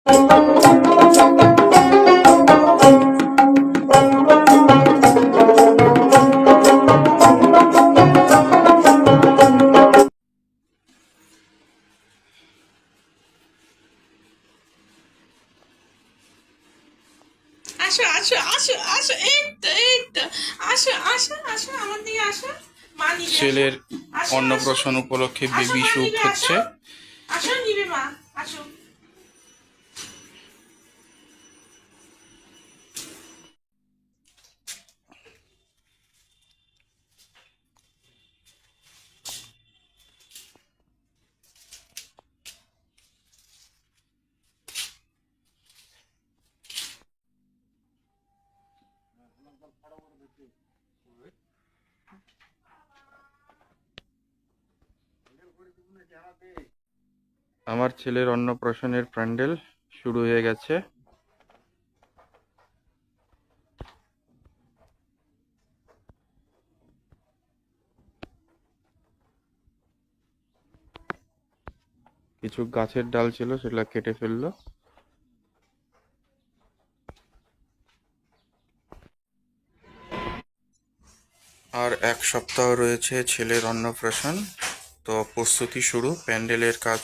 আসো আসো আসো আসো, এই তো এই তো, আসো আসো আসো আমার দিকে আসো। মা নিবে, ছেলের আসো আসো অন্নপ্রাশন উপলক্ষে আসো, বেবি মা স্যুপ নিবে, আসো হচ্ছে। আসো, নিবে মা, আসো। আমার ছেলের অন্নপ্রাশনের প্যান্ডেল শুরু হয়ে গেছে। কিছু গাছের ডাল ছিল, সেগুলা কেটে ফেললো। আর এক সপ্তাহ রয়েছে ছেলের অন্নপ্রাশন। তো প্রস্তুতি শুরু, প্যান্ডেলের কাজ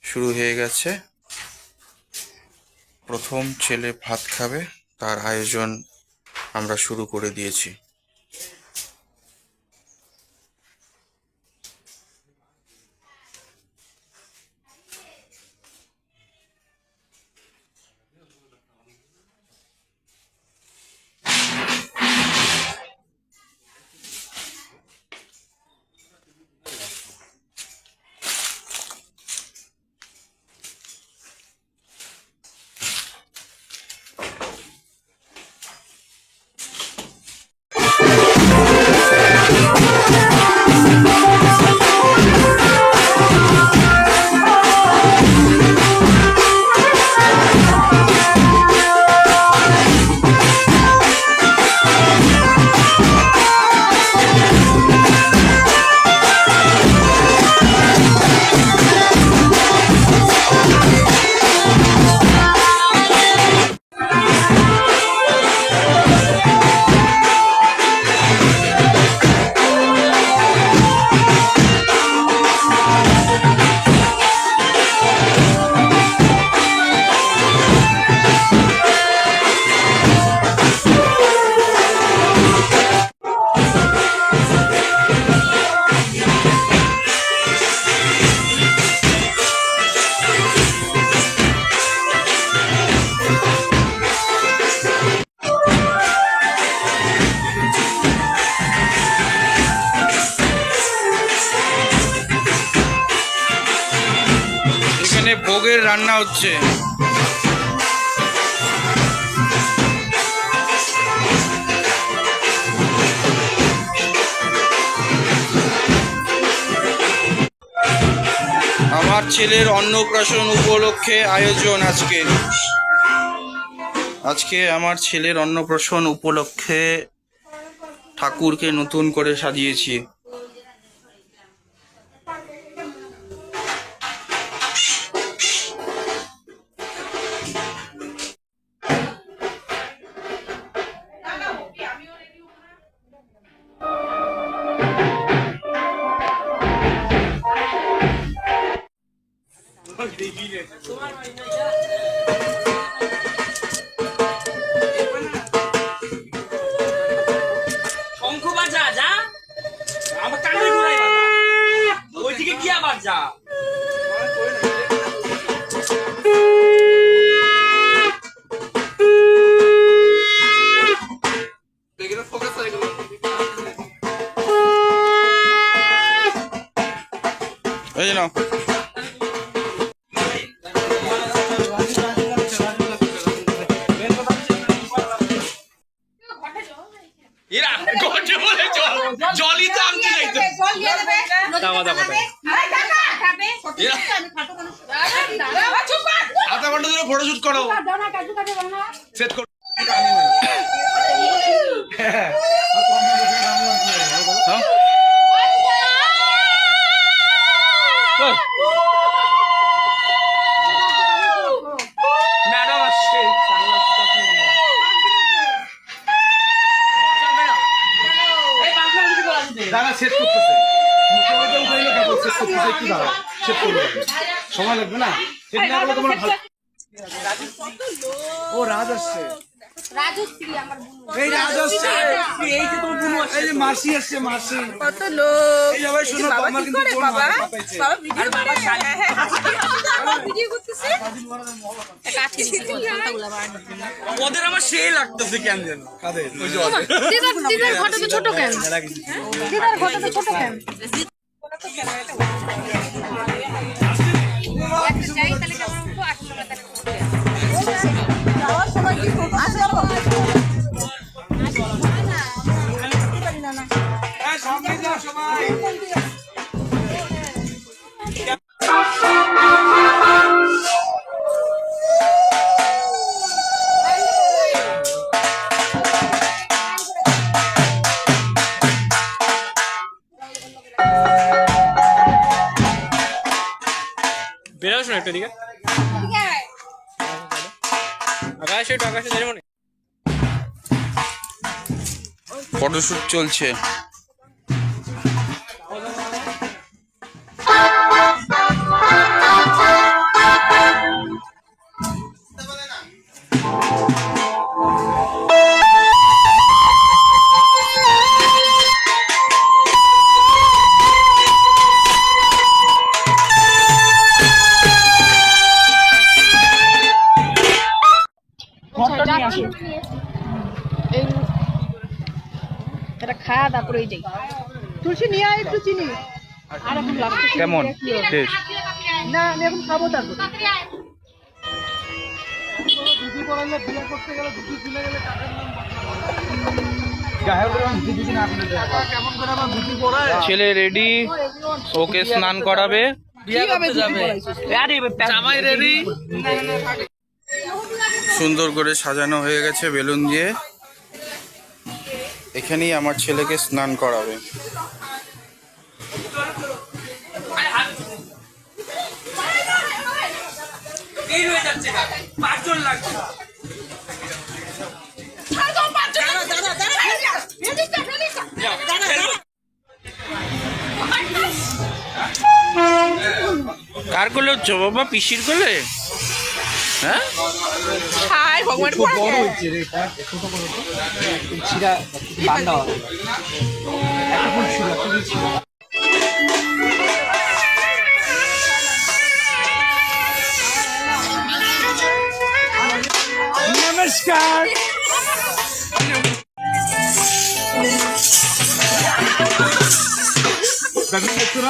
শুরু হয়ে গেছে। প্রথম ছেলে ভাত খাবে, তার আয়োজন আমরা শুরু করে দিয়েছি। এখানে ভোগের রান্না হচ্ছে। আমার ছেলের অন্নপ্রাশন উপলক্ষে আয়োজন আজকে আমার ছেলের অন্নপ্রাশন উপলক্ষে ঠাকুরকে নতুন করে সাজিয়েছি। শঙ্খ বাজা যা, আমার কানে ঘুরাই বাজা, ওইদিকে কি আবার যা। এই যে নাও। এরা ঘটে বলে জলই তো আনতে যাইতো। আধা ঘন্টা ধরে ফটোশুট করো, সেট করো। সেট করতেছে মুখে উঠাইলে তারপর সেট করতেছে কি দাঁড়ায় সেট করবে সময় লাগবে না সেট না করলে তোমরা ভালো ও রাজ আসছে রাজশ্রী আমার বোন। এই রাজ আসছে এই যে তোমার বোন আসছে এই যে মাসি আসছে মাসি কত লোক এই সবাই শুনো বাবা আমার কি কিন্তু করে ফোন বাবা পাইছে বাবা ভিডিও করে হ্যাঁ বাবা ভিডিও করতেছে কাছে ফলতাগুলা বানানোর জন্য। ওদের আমার সেই লাগতেছে কেন জানো কাদের ওই যে দিদার ঘটা তো ছোট কেন? দিদার ঘটা তো ছোট কেন? একটা চাই তাহলে কেমন হতো? 8 টাকা তাহলে করতে। যাওয়ার সময় কি আসো হ্যাঁ সামনে যাও সবাই বেরোস না একটা দিকে আকাশে আকাশে যাই মনে ফটোশুট চলছে। এটা খাওয়া তারপরে যাই তুলসী নিয়ে আয় একটু চিনি আর এখন লাস্ট কেমন টেস্ট? না আমি এখন খাবো তারপর ধুতি পরাইলে বিয়ে করতে গেলে ধুতি খুলে গেলে টাকার নাম গায়ের ধুতি না আপনি কেমন করে আমার ধুতি পরায় ছেলে রেডি, ওকে স্নান করাবে। কিভাবে যাবে জামাই রেডি সুন্দর করে সাজানো হয়ে গেছে বেলুন দিয়ে। এখানেই আমার ছেলেকে স্নান করাবে। এই হয়ে যাচ্ছে 5 জন লাগবে কার কোলে হচ্ছে বাবা? পিসির কোলে? হ্যাঁ হাই ভগবান খুব বড় হচ্ছে রে এটা ছোট করো তো ছিড়া বান্দা একটা ফুল ছিল একটা ফুল ছিল নমস্কার দাদু দেখছো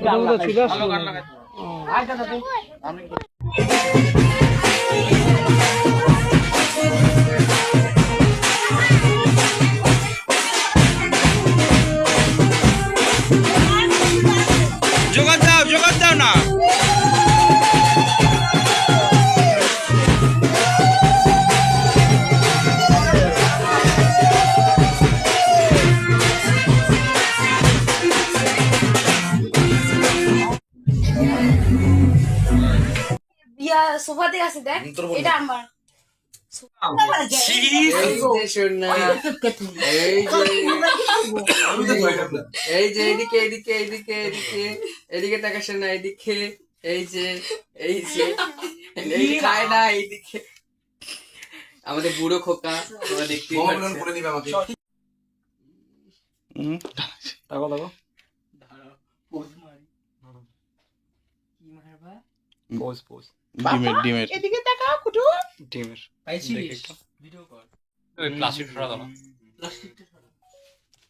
গান প্রথমত লাগাই, চলে আসলো ভালো গান না। লাগাই। ও, আয় দাদা তুই। জোগাড় দাও না। বিয়া সোফাতে আছে দেখ, এটা আমার। এই যে এদিকে এদিকে এদিকে এদিকে এদিকে তাকাস না, এদিকে এই যে এই যে এই যে খায় না, এইদিকে আমাদের বুড়ো খোকা তোমরা দেখতেই পাচ্ছ। তাকাও তাকাও। Pose pose. ডিমের এদিকে তাকাও কুটু। ডিমের। পাইছিস? ভিডিও কর। ওই প্লাস্টিক সরা দাও না।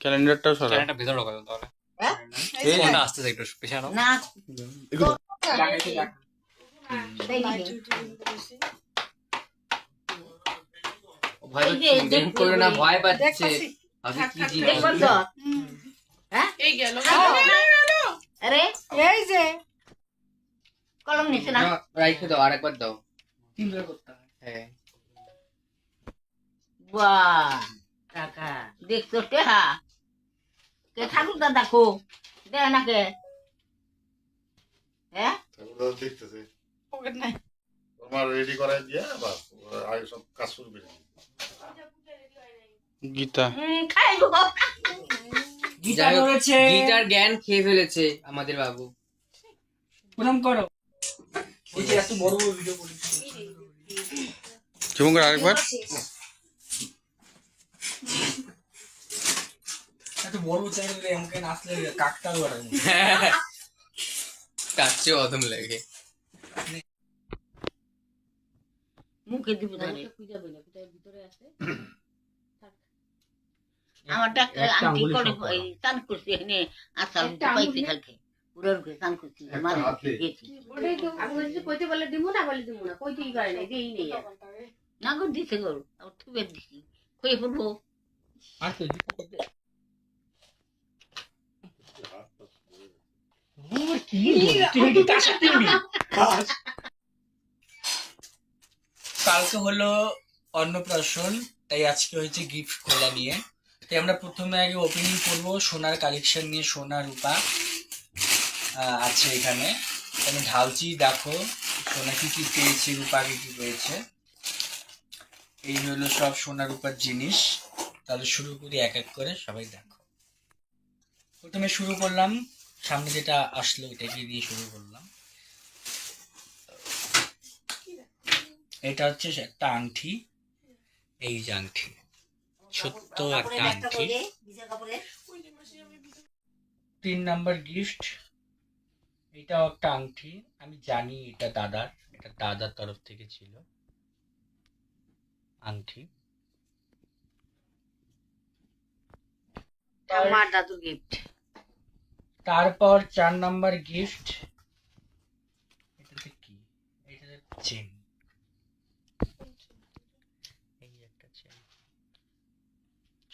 ক্যালেন্ডারটা সরা। ক্যারেন্টটা ভেতরে ঢোকা দাও তাহলে। এই ফোনটা আসতেছে একটু পেছনে নাও। না ভয় পাচ্ছে, করো না, ভয় পাচ্ছে। আমি কি জিনিস? এই গেল। আরে এই যে কলম নিছে না, রাইখে দাও, আরেকবার দাও। তিনবার করতে হয়। হ্যাঁ বাহ টাকা দেখতো টেহা কে ঠাকুর দাদা কো দেয় না কে, হ্যাঁ দেখতেছে পকেট নাই। তোমার রেডি করাই দিয়ে বাস ওরা আগে সব কাজ শুরু করে দিবে। গীতা খাইবো যাই হোক, গিটার জ্ঞান খেয়ে ফেলেছে আমাদের বাবু। প্রণাম করো। ওই যে এত বড় বড় ভিডিও করেছি। চুমুক আরেকবার। এত বড় চ্যানেলে আমাকে নাচলে কাকতাল ওরা। তার চেয়ে অদম লাগে। মুখে দিব ধরে আমার ডাক্তার একটা আন্টি আঙ্গুলি করে সব করা। টান করছে এখানে আসাল পাইতে কালকে পুরোর ঘরে টান করছে মানে গেছি কইতে বলে দিমু না বলে দিমু না কইতেই পারে না দেই নেই আর। না গো দিছে গো আর থুবে দিছি কই পড়বো আর তো কালকে হলো অন্নপ্রাশন, তাই আজকে হয়েছে গিফট খোলা নিয়ে। তাই আমরা প্রথমে আগে ওপেনিং করবো সোনার কালেকশন নিয়ে। সোনা রূপা আছে এখানে, আমি ঢালছি। দেখো সোনা কি কি পেয়েছে, রূপা কি কি পেয়েছে। এই হলো সব সোনা রূপার জিনিস। তাহলে শুরু করি এক এক করে, সবাই দেখো। প্রথমে শুরু করলাম, সামনে যেটা আসলো এটাকে দিয়ে শুরু করলাম। এটা হচ্ছে একটা আংটি, এই যে আংটি, ছোট্ট একটা আংটি। 3 নাম্বার গিফট, এটাও একটা আংটি। আমি জানি এটা দাদার, এটা দাদার তরফ থেকে ছিল আংটি। আমার দাদু গিফট তারপর 4 নাম্বার গিফট, এটাতে কি, এটাতে চেন, এই একটা চেন,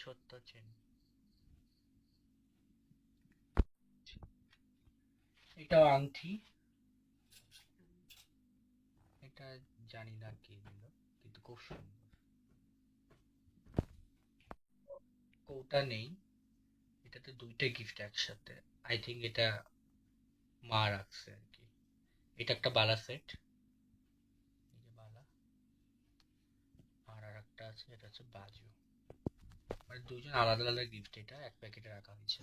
ছোট্ট চেন। এটাও আংটি, এটা জানি না কে দিল, কিন্তু খুব সুন্দর। কৌটা নেই, এটাতে 2টা গিফট একসাথে। আই থিঙ্ক এটা মা রাখছে আর কি। এটা একটা বালা সেট, এই যে বালা, আর একটা আছে, এটা হচ্ছে বাজু। মানে দুজন আলাদা আলাদা গিফট, এটা এক প্যাকেটে রাখা হয়েছে।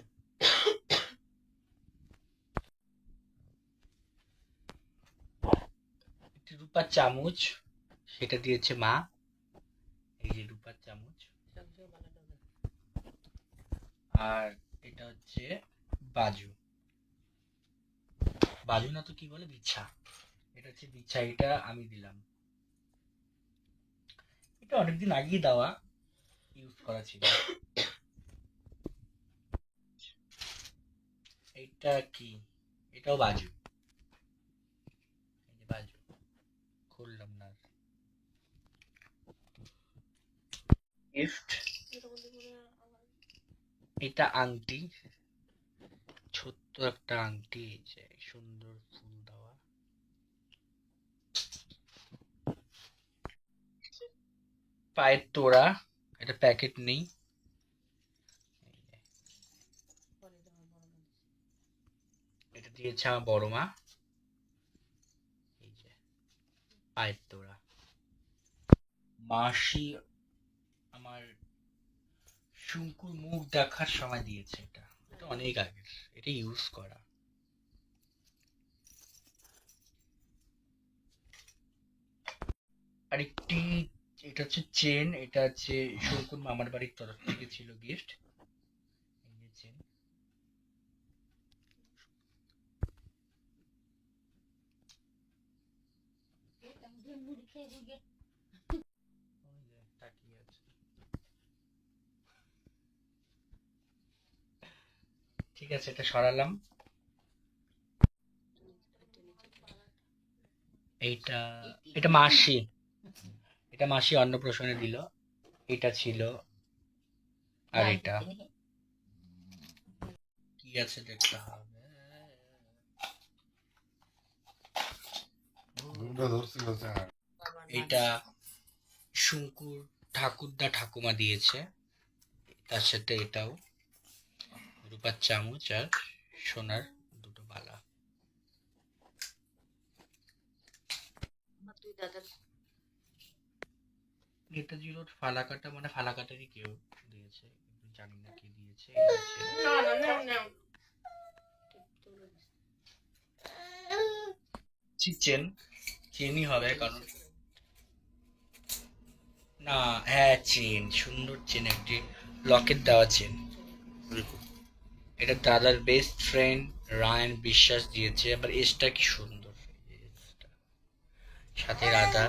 একটি রূপার চামচ, সেটা দিয়েছে মা, এই যে রূপার চামচ। আর এটা হচ্ছে বাজু, বাজু না তো কি বলে, বিছা। এটা হচ্ছে বিছা, এটা আমি দিলাম। এটা অনেকদিন আগেই দেওয়া, ইউজ করা ছিল। এটা কি, এটাও বাজু, এই যে বাজু, খুললাম না। গিফট, এটা আংটি, ছোট্ট একটা আংটি, এই যে সুন্দর ফুল দেওয়া। পায়ের তোড়া, এটা প্যাকেট নেই। এটা দিয়েছে আমার বড় মা, এই যে পায়ের তোড়া। মাসি আমার শুঙ্কুর মুখ দেখার সময় দিয়েছে এটা, এটা অনেক আগের, এটা ইউজ করা। আরেকটি, এটা হচ্ছে চেন, এটা হচ্ছে শুঙ্কুর মামার বাড়ির তরফ থেকে ছিল গিফট। এই যে চেন, তাকিয়ে আছে। ঠিক আছে, এটা সরালাম। এইটা, এটা মাসি, এটা মাসি অন্নপ্রাশনে দিল। এটা ছিল, আর এটা কি আছে দেখতে হবে। এটা শুঙ্কুর ঠাকুরদা ঠাকুমা দিয়েছে, তার সাথে এটাও রূপার চামচ আর সোনার দুটো বালা। এটা ছিল ফালাকাটা, মানে ফালাকাটারই কেউ দিয়েছে, জানি না কে দিয়েছে। চেন, চেনই হবে কারণ, না হ্যাঁ চেন, সুন্দর চেন, একটি লকেট দেওয়া চেন। এটা দাদার বেস্ট ফ্রেন্ড রায়ন বিশ্বাস দিয়েছে, আবার এসটা কি সুন্দর, সাথে রাধা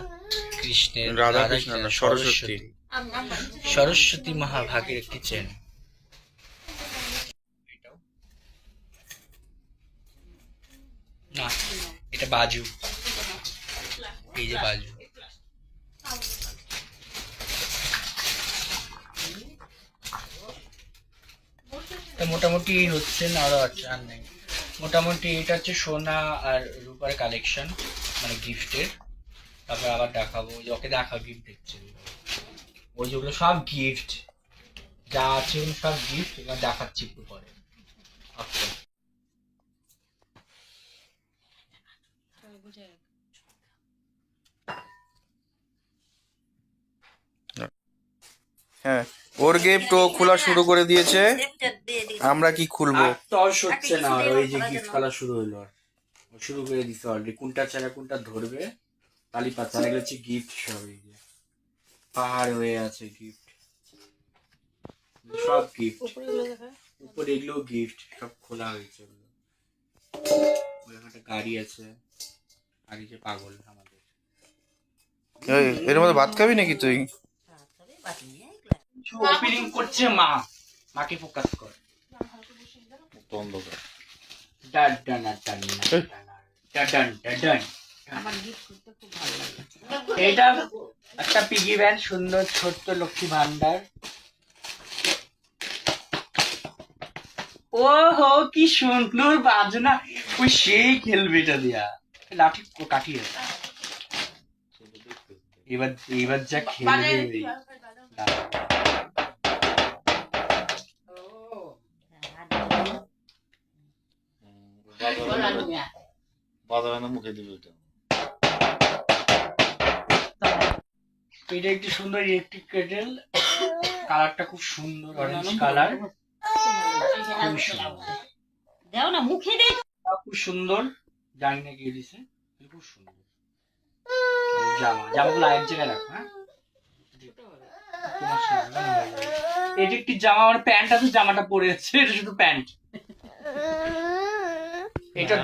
কৃষ্ণের, রাধা কৃষ্ণ না, সরস্বতী। সরস্বতী মহাভাগের একটি চেন। না, এটা বাজু, এই যে বাজু। মোটামুটি হচ্ছে না, আরো আছে আর নেই। মোটামুটি এটা হচ্ছে সোনা আর রূপার কালেকশন, মানে গিফটের। তারপর আবার দেখাবো, ওকে দেখাও, গিফট দেখছে ওই যেগুলো সব গিফট যা আছে, ওগুলো সব গিফট, এবার দেখাচ্ছি একটু পরে। আচ্ছা, হ্যাঁ, ওর গিফট ও খোলা শুরু করে দিয়েছে, আমরা কি খুলবো? আর তস হচ্ছে না, আর ওই যে গিফট খেলা শুরু হলো, আর ও শুরু করে দিচ্ছে অলরেডি, কোনটা ছাড়া কোনটা ধরবে তালি পাচ্ছে। আর এগুলো হচ্ছে গিফট, সব এই যে পাহাড় হয়ে আছে গিফট, সব গিফট, উপরে এগুলো গিফট, সব খোলা হয়েছে। ওই একটা গাড়ি আছে, আর এই যে পাগল আমাদের। এর মধ্যে ভাত খাবি নাকি তুই? ওপেনিং করছে মা, মাকে ফোকাস কর। অন্ধকার। ডান ডান ডান ডান ডান ডান। আমার গিফট করতে খুব ভালো লাগে। এটা একটা পিগি ব্যাংক, সুন্দর ছোট্ট লক্ষ্মী ভান্ডার। ও হো, কি সুন্দর বাজনা, ওই সেই খেলবে এটা দিয়া, লাঠি কাটিয়ে। এবার এবার যা খেলবে, বাধা হয় না, মুখে দিবে এটা। এটা একটি সুন্দর ইলেকট্রিক কেটেল, কালারটা খুব সুন্দর, অরেঞ্জ কালার, দাও না মুখে দে। খুব সুন্দর, জানি না কে দিছে, খুব সুন্দর। জামা, জামাগুলো এক জায়গায় রাখো। হ্যাঁ, এটা একটি জামা, আমার প্যান্ট আছে, জামাটা পরে আছে, এটা শুধু প্যান্ট। এটা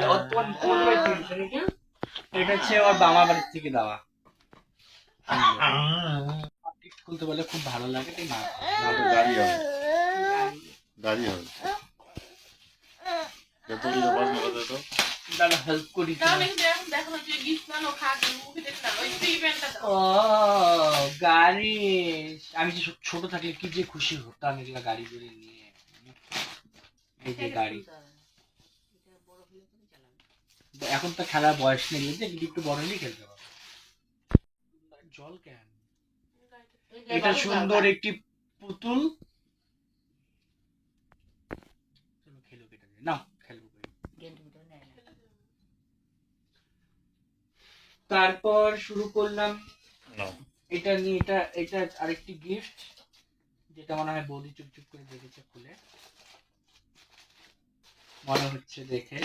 এটা হচ্ছে ওর বাবা বাড়ির থেকে দেওয়া। খুলতে বলে খুব ভালো লাগে, তাই না? গাড়ি হবে, গাড়ি হবে। যত কি ব্যাপার, তো দাদা হেল্প করি তাহলে দেখো দেখো যে গিফট নাও খাবে মুভি দেখলাম ওই ফ্রি প্যান্টটা দাও ও গাড়ি, আমি যে ছোট থাকলে কি যে খুশি হতাম এগুলা গাড়ি করে নিয়ে। এই যে গাড়ি, এখন তো খেলার বয়স নেই, কিন্তু একটু বড় হলেই খেলতে পারবো। জল কেন? এটা সুন্দর একটি পুতুল। চলো খেলুক এটা দিয়ে। নাও খেলবো। তারপর শুরু করলাম এটা নিয়ে। এটা আরেকটি গিফট, যেটা মনে হয় বৌদি চুপ চুপ করে দেখেছে খুলে, মনে হচ্ছে দেখে।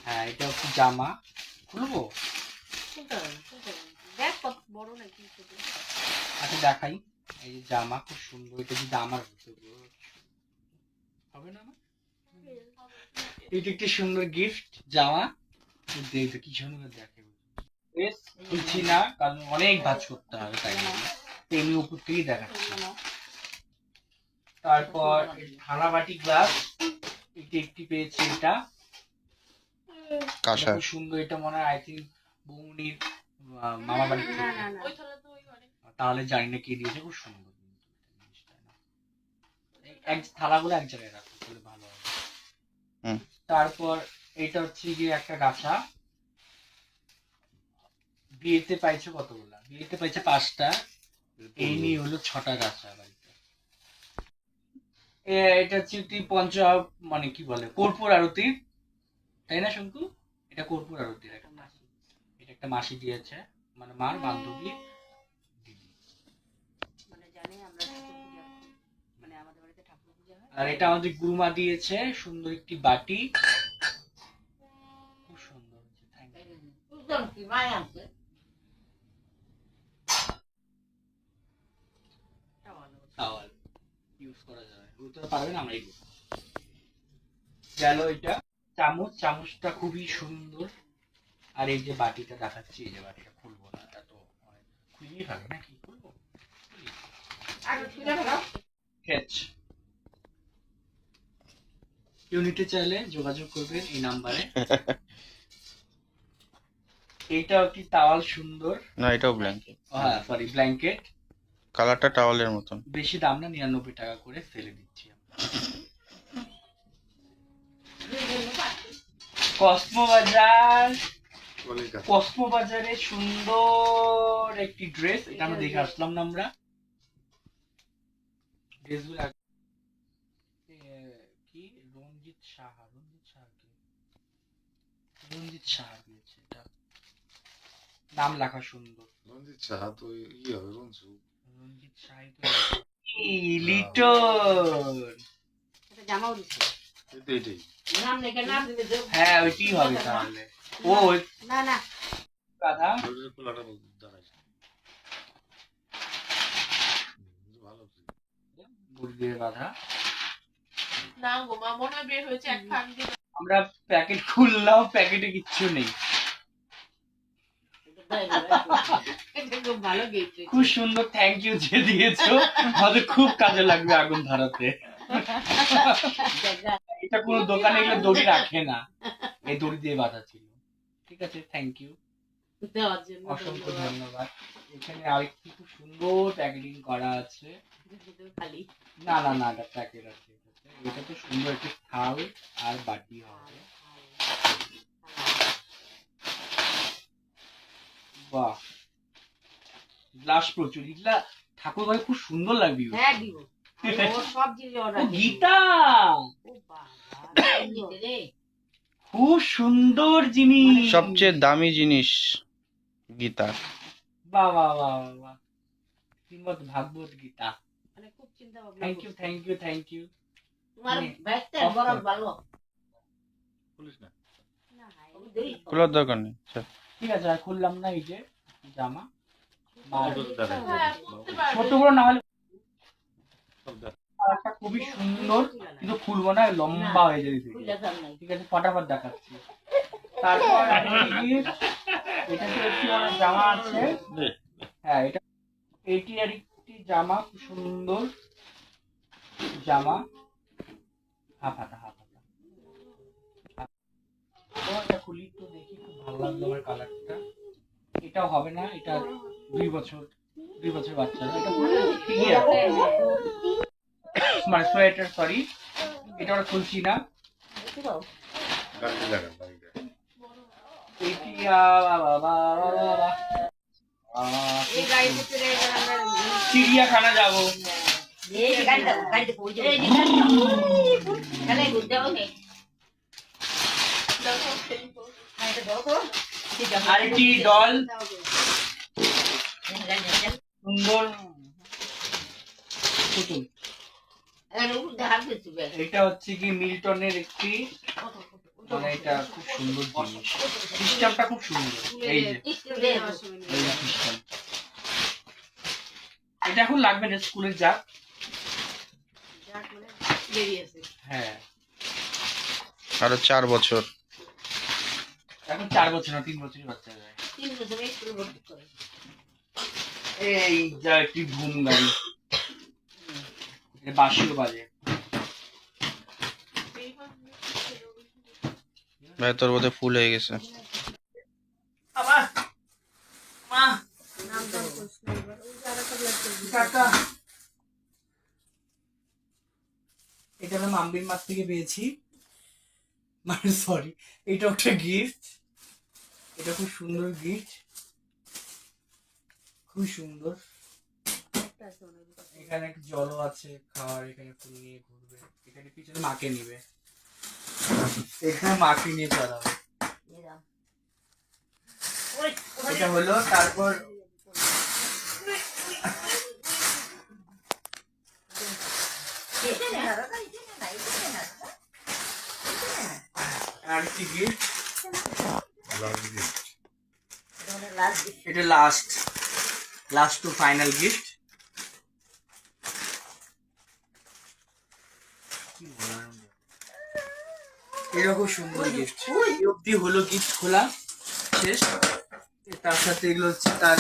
হ্যাঁ, এটা হচ্ছে জামা। খুলবো? দেখ কত বড় নাকি ছোট। আচ্ছা দেখাই। এই যে জামা খুব সুন্দর। এটা যদি আমার হতো হবে না আমার? এটা একটি সুন্দর গিফট জামা। দেখবে কি সুন্দর দেখে। খুলছি না কারণ অনেক ভাঁজ করতে হবে, তাই তেমনি উপর থেকেই দেখাচ্ছি। তারপর থালা বাটি গ্লাস, এটি একটি পেয়েছি। এটা কাঁসা। খুব সুন্দর। এটা মনে হয় আই থিঙ্ক বৌনির মামা বাড়ি থেকে। ওই থালা তো ওই ঘরে তাহলে জানি না কে দিয়েছে। খুব সুন্দর এক থালাগুলো এক জায়গায় রাখো তাহলে ভালো হবে। তারপর এটা হচ্ছে গিয়ে একটা গাছা। বিয়েতে পাইছে কতগুলা? বিয়েতে পাইছে 5টা। এই নিয়ে হলো 6টা গাছা বাড়িতে। এটা হচ্ছে একটি মানে কি বলে কর্পূর আরতি, তাই না শঙ্কু? এটা কর্পূর আরতির একটা মাসি। এটা একটা মাসি দিয়েছে, মানে মার বান্ধবী দিদি। মানে জানে আমরা ঠাকুর পূজা করি, মানে আমাদের বাড়িতে ঠাকুর পূজা হয়। আর এটা আমাদের গুরুমা দিয়েছে সুন্দর একটি বাটি। খুব সুন্দর হচ্ছে। Thank you. টাওয়াল ইউজ করা যাবে, বুঝতে পারবেন আমরাই করব। গেল এটা চামচটা খুবই সুন্দর। আর এই যে বাটিটা দেখাচ্ছি, এই যে বাটিটা খুলবো না, এত খুললেই ভালো নাকি? খুলবো কেউ নিতে চাইলে যোগাযোগ করবেন এই নাম্বারে। এইটাও একটি টাওয়াল সুন্দর। না, এটাও ব্ল্যাঙ্কেট। হ্যাঁ সরি, ব্ল্যাঙ্কেট। কালারটা টাওয়ালের মতন। বেশি দাম না, 99 টাকা করে ফেলে দিচ্ছি। কসমো বাজারে সুন্দর একটি ড্রেস। এটা আমরা দেখে আসলাম না আমরা ড্রেসগুলো। কি রঞ্জিত সাহা দিয়েছে। এটা নাম লেখা সুন্দর। রঞ্জিত সাহা তো হবে রঞ্জু। রঞ্জিত সাহাই তো লিটন। এটা জামাও দিছে। এটাই নাম লেখা নাম দিতে দাও। হ্যাঁ ওইটাই হবে তাহলে। ও না না গাধা শরীরের খোলাটা দেখাইছে ভালো। বুড়ি দিয়ে গাধা। না গো মা মনে হয় বের হয়েছে এক খান দিয়ে আমরা প্যাকেট খুললাম, প্যাকেটে কিচ্ছু নেই। এটা খুব ভালো গিফট। খুব সুন্দর, থ্যাংক ইউ যে দিয়েছো। আমাদের খুব কাজে লাগবে আগুন ধরাতে। এটা কোনো দোকানে গেলে দড়ি রাখে না, এই দড়ি দিয়ে বাঁধা ছিল। ঠিক আছে, থ্যাংক ইউ, দেওয়ার জন্য অসংখ্য ধন্যবাদ। এখানে আরেকটি খুব সুন্দর প্যাকেটিং করা আছে। খালি না না না, এটা প্যাকেট আছে। এটা তো সুন্দর একটি থাল আর বাটি হবে। বাহ, গ্লাস প্রচুর। এগুলা ঠাকুর ঘরে খুব সুন্দর লাগবে। হ্যাঁ দিব। ও সব জিনিস অর্ডার দিব। গীতা ও বাবা দিতে রে। খুব সুন্দর জিনিস, সবচেয়ে দামি জিনিস গীতা। বাহ বাহ বাহ বাহ, শ্রীমদ ভাগবত গীতা। মানে খুব চিন্তা ভাবনা। Thank you thank you thank you. তোমার ব্যাগটা বড় ভালো। পুলিশ না না ও দেই। খোলার দরকার নেই। ঠিক আছে, আর খুললাম না। এই যে জামা হ্যাঁ করতে পারবে ছোট বড় না হলে সব দেখ। আর একটা খুবই সুন্দর, কিন্তু খুলবো না, লম্বা হয়ে যাবে। ঠিক আছে, ফটাফট দেখাচ্ছি। তারপর এটা তো একটি আমার জামা আছে। হ্যাঁ, এটা এটি আর একটি জামা, খুব সুন্দর জামা। হাফ হাতা দেখো এটা খুলি তো দেখি, খুব ভালো লাগলো আমার কালারটা। এটাও হবে না, এটা 2 বছর বাচ্চা, এটা পুরো figure। মানে সোয়েটার, সরি, এটা আমরা খুলছি না। গাড়ি লাগান বাড়িতে। এটি বাবা এই গাড়িতে চড়ে এবার আমরা চিড়িয়াখানা যাবো। এই গাড়িতে কই যাবে? তাহলে ঘুরতে হবে। গাড়িতে দেখো। আরেকটি ডল, সুন্দর পুতুল। এটা হচ্ছে কি মিল্টনের একটি, মানে এটা খুব সুন্দর জিনিস, সিস্টেমটা খুব সুন্দর। এই যে সিস্টেম, এটা এখন লাগবে না, স্কুলে যাক। হ্যাঁ, আরো 4 বছর। এখন 4 বছর না 3 বছরই বাচ্চা যায়। এই যা একটি ঘুম গাড়ি, বাঁশিও বাজে। ভাই তোর বোধহয় ফুল হয়ে গেছে। আবার মা কাকা, এটা আমরা মাম্বির মাঠ থেকে পেয়েছি, মানে সরি, এটা একটা গিফট। এটা খুব সুন্দর গিফট, খুব সুন্দর। এখানে একটা জলও আছে, খাওয়ার, এখানে ফুল নিয়ে ঘুরবে, এখানে পিছনে মাকে নিবে, এখানে মাকে নিয়ে চড়াবে। এটা হলো, তারপর আরেকটি গিফট, এটা লাস্ট টু ফাইনাল গিফট। এরকম সুন্দর গিফট অব্দি হলো, গিফট খোলা শেষ। তার সাথে এগুলো হচ্ছে তার,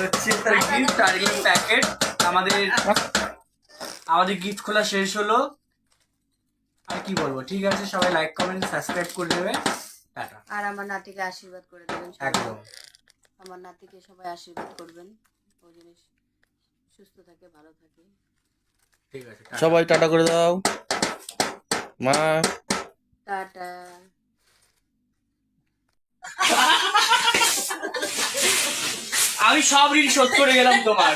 হচ্ছে তার গিফট আর এগুলো প্যাকেট। আমাদের গিফট খোলা শেষ হলো, আর কি বলবো। ঠিক আছে, সবাই লাইক কমেন্ট সাবস্ক্রাইব করে দেবে, টাটা। আর আমার নাতিকে আশীর্বাদ করে দেবেন সবাই। একদম, আমার নাতিকে সবাই আশীর্বাদ করবেন, ও জিনিস সুস্থ থাকে, ভালো থাকে। ঠিক আছে, টাটা। সবাই টাটা করে দাও মা। টাটা। আমি সব ঋণ শোধ করে গেলাম তোমার।